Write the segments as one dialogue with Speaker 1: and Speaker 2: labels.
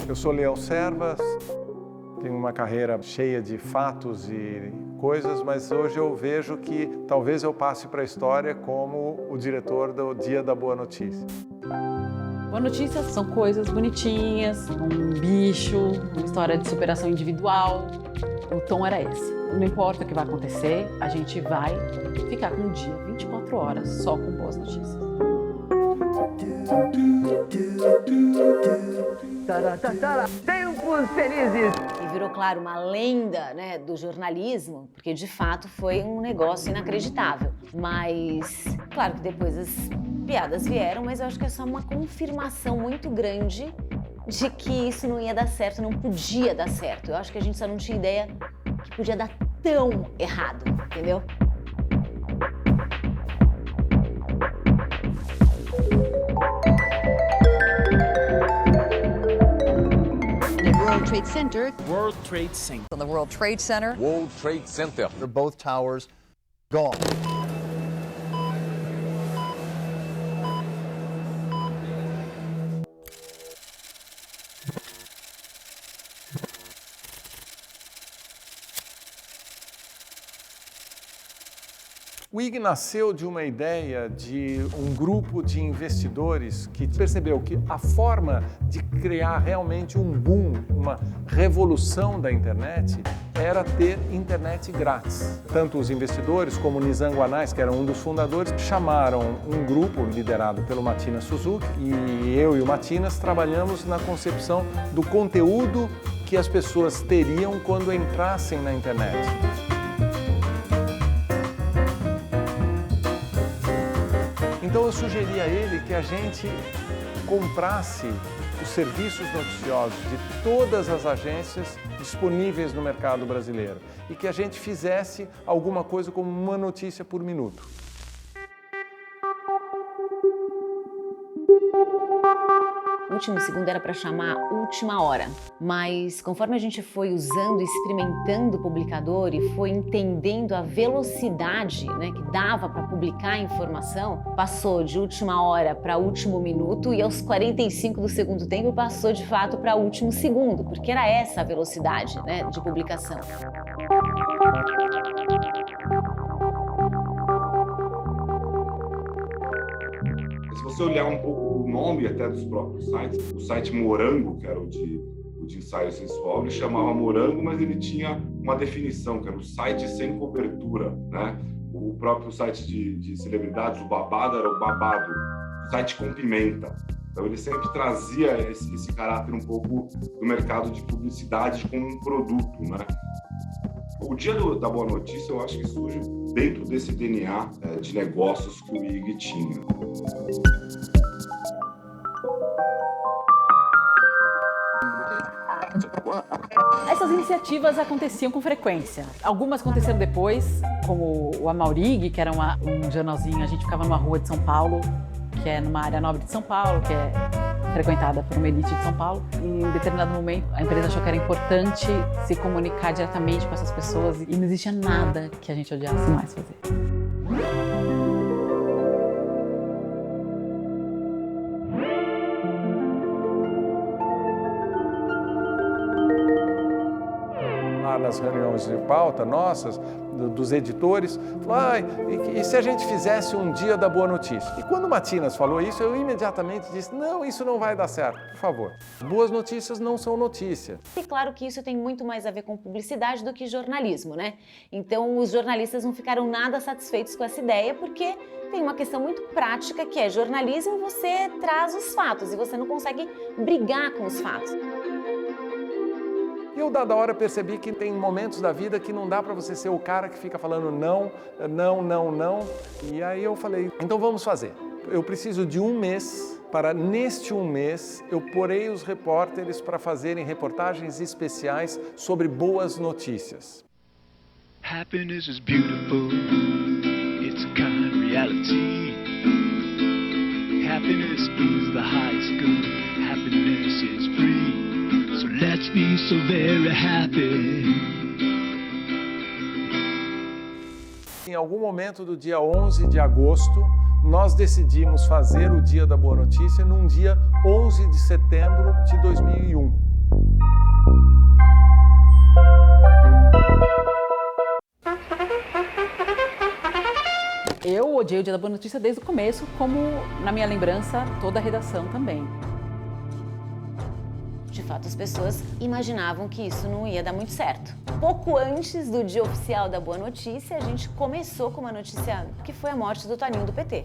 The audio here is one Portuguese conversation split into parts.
Speaker 1: Eu sou Leão Servas, tenho uma carreira cheia de fatos e coisas, mas hoje eu vejo que talvez eu passe para a história como o diretor do Dia da Boa Notícia.
Speaker 2: Boa Notícia são coisas bonitinhas, um bicho, uma história de superação individual. O tom era esse. Não importa o que vai acontecer, a gente vai ficar com um dia, 24 horas, só com boas notícias.
Speaker 3: Tempos felizes!
Speaker 4: E virou, claro, uma lenda, né, do jornalismo, porque de fato foi um negócio inacreditável. Mas, claro que depois as piadas vieram, mas eu acho que é só uma confirmação muito grande de que isso não ia dar certo, não podia dar certo. Eu acho que a gente só não tinha ideia que podia dar tão errado, entendeu?
Speaker 5: World Trade Center.
Speaker 6: World Trade Center.
Speaker 5: On the World Trade Center.
Speaker 7: World Trade Center.
Speaker 8: They're both towers gone.
Speaker 1: O IG nasceu de uma ideia de um grupo de investidores que percebeu que a forma de criar realmente um boom, uma revolução da internet, era ter internet grátis. Tanto os investidores como o Nizam Guanais, que era um dos fundadores, chamaram um grupo liderado pelo Matinas Suzuki e eu e o Matinas trabalhamos na concepção do conteúdo que as pessoas teriam quando entrassem na internet. Então eu sugeri a ele que a gente comprasse os serviços noticiosos de todas as agências disponíveis no mercado brasileiro e que a gente fizesse alguma coisa como uma notícia por minuto.
Speaker 4: O último segundo era para chamar última hora, mas conforme a gente foi usando e experimentando o publicador e foi entendendo a velocidade, né, que dava para publicar a informação, passou de última hora para último minuto e aos 45 do segundo tempo passou de fato para último segundo, porque era essa a velocidade, né, de publicação.
Speaker 9: Se você olhar um pouco o nome até dos próprios sites, o site Morango, que era o de ensaio sensual, ele chamava Morango, mas ele tinha uma definição, que era o site sem cobertura, né? O próprio site de celebridades, o Babado, era o Babado, o site com pimenta. Então ele sempre trazia esse caráter um pouco do mercado de publicidade como um produto, né? O Dia da Boa Notícia, eu acho que surge dentro desse DNA de negócios que o IG tinha.
Speaker 2: Essas iniciativas aconteciam com frequência. Algumas aconteceram depois, como o Amaurig, que era um jornalzinho, a gente ficava numa rua de São Paulo, que é numa área nobre de São Paulo, que é frequentada por uma elite de São Paulo. Em um determinado momento, a empresa achou que era importante se comunicar diretamente com essas pessoas e não existia nada que a gente odiasse mais fazer.
Speaker 1: Nas reuniões de pauta nossas, dos editores, e se a gente fizesse um Dia da Boa Notícia? E quando o Matinas falou isso, eu imediatamente disse, não, isso não vai dar certo, por favor. Boas notícias não são notícia.
Speaker 4: E claro que isso tem muito mais a ver com publicidade do que jornalismo, né? Então os jornalistas não ficaram nada satisfeitos com essa ideia, porque tem uma questão muito prática que é jornalismo, você traz os fatos e você não consegue brigar com os fatos.
Speaker 1: Eu, dada hora, percebi que tem momentos da vida que não dá para você ser o cara que fica falando não, não, não, não. E aí eu falei, então vamos fazer. Eu preciso de um mês para, neste um mês, eu porei os repórteres para fazerem reportagens especiais sobre boas notícias.
Speaker 6: Happiness is beautiful. It's a kind of reality. Happiness is the highest good. Happiness is free. So let's be so very happy.
Speaker 1: Em algum momento do dia 11 de agosto, nós decidimos fazer o Dia da Boa Notícia num dia 11 de setembro de 2001.
Speaker 2: Eu odiei o Dia da Boa Notícia desde o começo, como na minha lembrança, toda a redação também.
Speaker 4: De fato, as pessoas imaginavam que isso não ia dar muito certo. Pouco antes do dia oficial da Boa Notícia, a gente começou com uma notícia que foi a morte do Toninho do PT.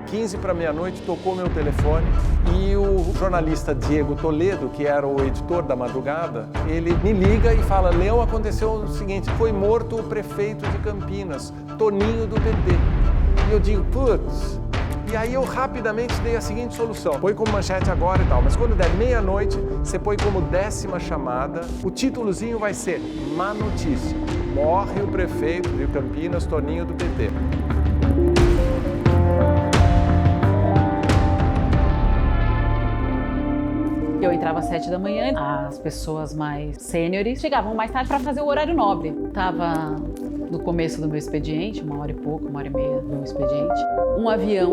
Speaker 1: 15 para meia-noite, tocou meu telefone e o jornalista Diego Toledo, que era o editor da madrugada, ele me liga e fala: Leão, aconteceu o seguinte, foi morto o prefeito de Campinas, Toninho do PT. E eu digo, putz. E aí eu rapidamente dei a seguinte solução, põe como manchete agora e tal, mas quando der meia-noite, você põe como 10ª chamada, o títulozinho vai ser Má Notícia, morre o prefeito de Campinas, Toninho do PT.
Speaker 2: Eu entrava às 7 da manhã, as pessoas mais sêniores chegavam mais tarde para fazer o horário nobre. Tava no começo do meu expediente, 1 hora e pouco, 1h30 do meu expediente. Um avião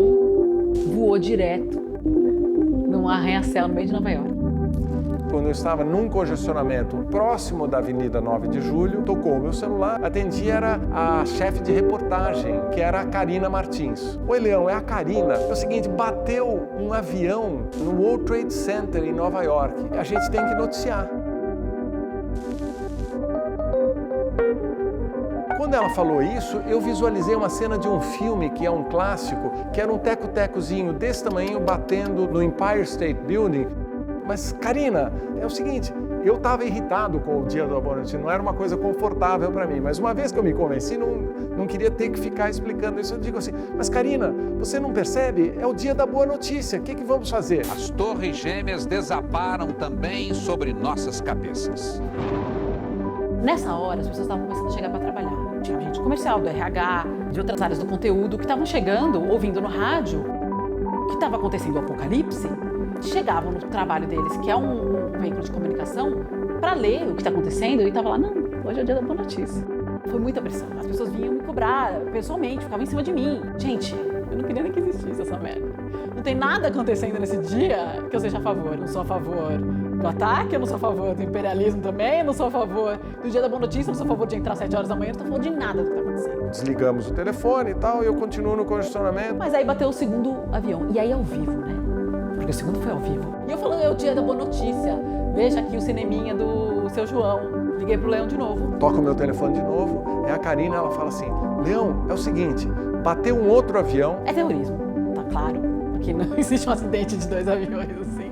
Speaker 2: voou direto num arranha-céu no meio de Nova York.
Speaker 1: Quando eu estava num congestionamento próximo da Avenida 9 de Julho, tocou o meu celular, atendi, era a chefe de reportagem, que era a Karina Martins. Oi, Leão, é a Karina. É o seguinte, bateu um avião no World Trade Center em Nova York. A gente tem que noticiar. Quando ela falou isso, eu visualizei uma cena de um filme que é um clássico, que era um teco-tecozinho desse tamanho batendo no Empire State Building. Mas, Karina, é o seguinte, eu estava irritado com o Dia da Boa Notícia, não era uma coisa confortável para mim, mas uma vez que eu me convenci, não queria ter que ficar explicando isso. Eu digo assim, mas Karina, você não percebe? É o Dia da Boa Notícia, o que vamos fazer?
Speaker 3: As torres gêmeas desabaram também sobre nossas cabeças.
Speaker 2: Nessa hora, as pessoas estavam começando a chegar para trabalhar. Tinha gente comercial, do RH, de outras áreas do conteúdo, que estavam chegando, ouvindo no rádio que estava acontecendo o apocalipse, chegavam no trabalho deles, que é um veículo de comunicação, para ler o que está acontecendo e estava lá, não, hoje é o Dia da Boa Notícia. Foi muita pressão. As pessoas vinham me cobrar pessoalmente, ficavam em cima de mim. Gente, eu não queria nem que existisse essa merda. Não tem nada acontecendo nesse dia que eu seja a favor. Eu não sou a favor do ataque, eu não sou a favor do imperialismo também, eu não sou a favor do Dia da Boa Notícia, eu não sou a favor de entrar às 7 horas da manhã, eu não estou a favor de nada do que está acontecendo.
Speaker 1: Desligamos o telefone e tal, e eu continuo no congestionamento.
Speaker 2: Mas aí bateu o segundo avião, e aí ao vivo, né? Porque o segundo foi ao vivo. E eu falando, é o Dia da Boa Notícia. Veja aqui o cineminha do Seu João. Liguei pro Leão de novo.
Speaker 1: Toca o meu telefone de novo. É a Karina, ela fala assim, Leão, é o seguinte, bateu um outro avião.
Speaker 2: É terrorismo, tá claro. Porque não existe um acidente de 2 aviões assim.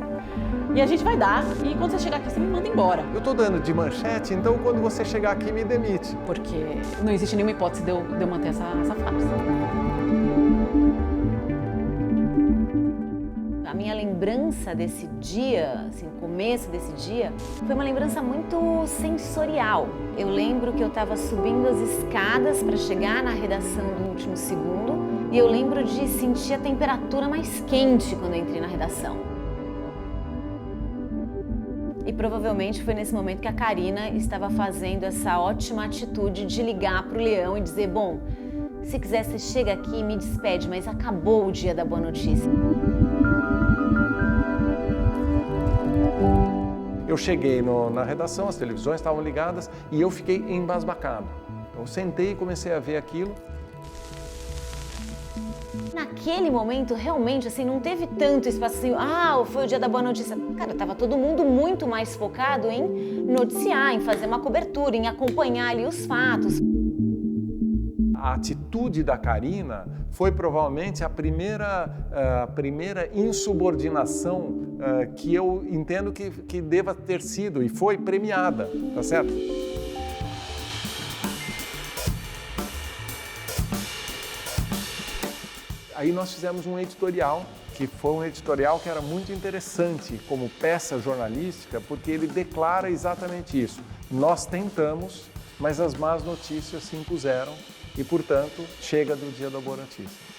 Speaker 2: E a gente vai dar, e quando você chegar aqui, você me manda embora.
Speaker 1: Eu tô dando de manchete, então quando você chegar aqui, me demite.
Speaker 2: Porque não existe nenhuma hipótese de eu manter essa farsa.
Speaker 4: A minha lembrança desse dia, assim, o começo desse dia, foi uma lembrança muito sensorial. Eu lembro que eu estava subindo as escadas para chegar na redação do Último Segundo e eu lembro de sentir a temperatura mais quente quando eu entrei na redação. E provavelmente foi nesse momento que a Karina estava fazendo essa ótima atitude de ligar para o Leão e dizer, bom, se quiser você chega aqui e me despede, mas acabou o Dia da Boa Notícia.
Speaker 1: Eu cheguei na redação, as televisões estavam ligadas e eu fiquei embasbacado. Eu sentei e comecei a ver aquilo.
Speaker 4: Naquele momento, realmente, assim, não teve tanto espaço assim, foi o Dia da Boa Notícia. Cara, tava todo mundo muito mais focado em noticiar, em fazer uma cobertura, em acompanhar ali os fatos.
Speaker 1: A atitude da Karina foi provavelmente a primeira insubordinação que eu entendo que deva ter sido e foi premiada, tá certo? Aí nós fizemos um editorial, que foi um editorial que era muito interessante como peça jornalística, porque ele declara exatamente isso. Nós tentamos, mas as más notícias se impuseram e, portanto, chega do Dia da Boa Notícia.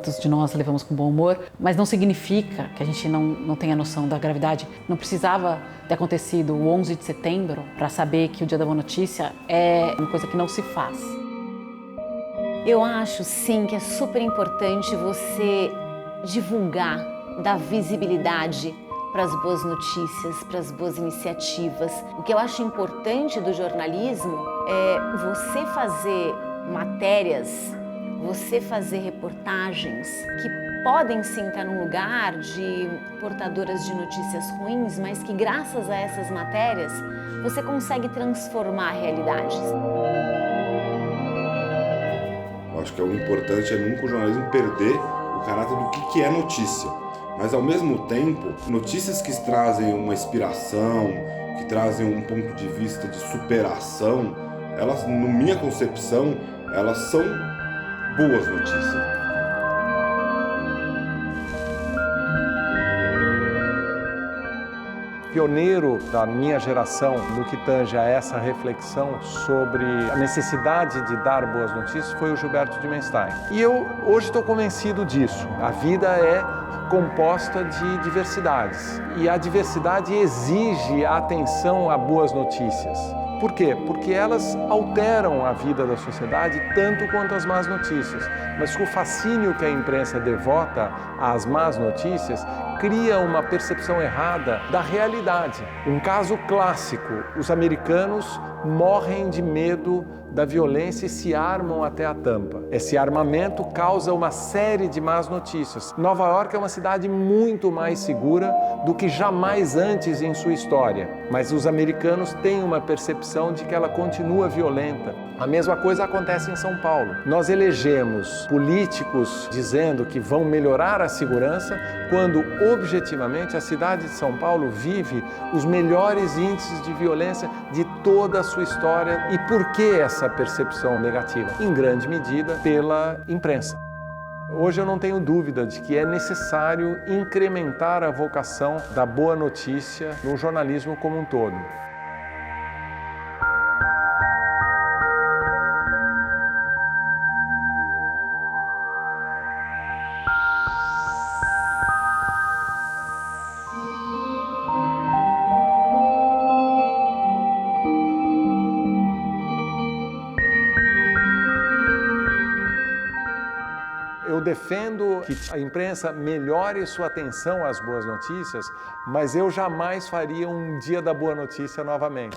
Speaker 2: quantos de nós levamos com bom humor, mas não significa que a gente não tenha noção da gravidade. Não precisava ter acontecido o 11 de setembro para saber que o Dia da Boa Notícia é uma coisa que não se faz.
Speaker 4: Eu acho, sim, que é super importante você divulgar, dar visibilidade para as boas notícias, para as boas iniciativas. O que eu acho importante do jornalismo é você fazer matérias, você fazer reportagens que podem sim estar num lugar de portadoras de notícias ruins, mas que graças a essas matérias você consegue transformar realidades.
Speaker 9: Eu acho que o importante é nunca o jornalismo perder o caráter do que é notícia. Mas, ao mesmo tempo, notícias que trazem uma inspiração, que trazem um ponto de vista de superação, elas, na minha concepção, elas são boas notícias.
Speaker 1: Pioneiro da minha geração no que tange a essa reflexão sobre a necessidade de dar boas notícias foi o Gilberto Dimenstein. E eu hoje estou convencido disso. A vida é composta de diversidades e a diversidade exige atenção a boas notícias. Por quê? Porque elas alteram a vida da sociedade tanto quanto as más notícias. Mas o fascínio que a imprensa devota às más notícias cria uma percepção errada da realidade. Um caso clássico: os americanos morrem de medo da violência e se armam até a tampa. Esse armamento causa uma série de más notícias. Nova York é uma cidade muito mais segura do que jamais antes em sua história, mas os americanos têm uma percepção de que ela continua violenta. A mesma coisa acontece em São Paulo. Nós elegemos políticos dizendo que vão melhorar a segurança, quando objetivamente a cidade de São Paulo vive os melhores índices de violência de toda a sua história. E por que essa percepção negativa? Em grande medida pela imprensa. Hoje eu não tenho dúvida de que é necessário incrementar a vocação da boa notícia no jornalismo como um todo. Eu defendo que a imprensa melhore sua atenção às boas notícias, mas eu jamais faria um Dia da Boa Notícia novamente.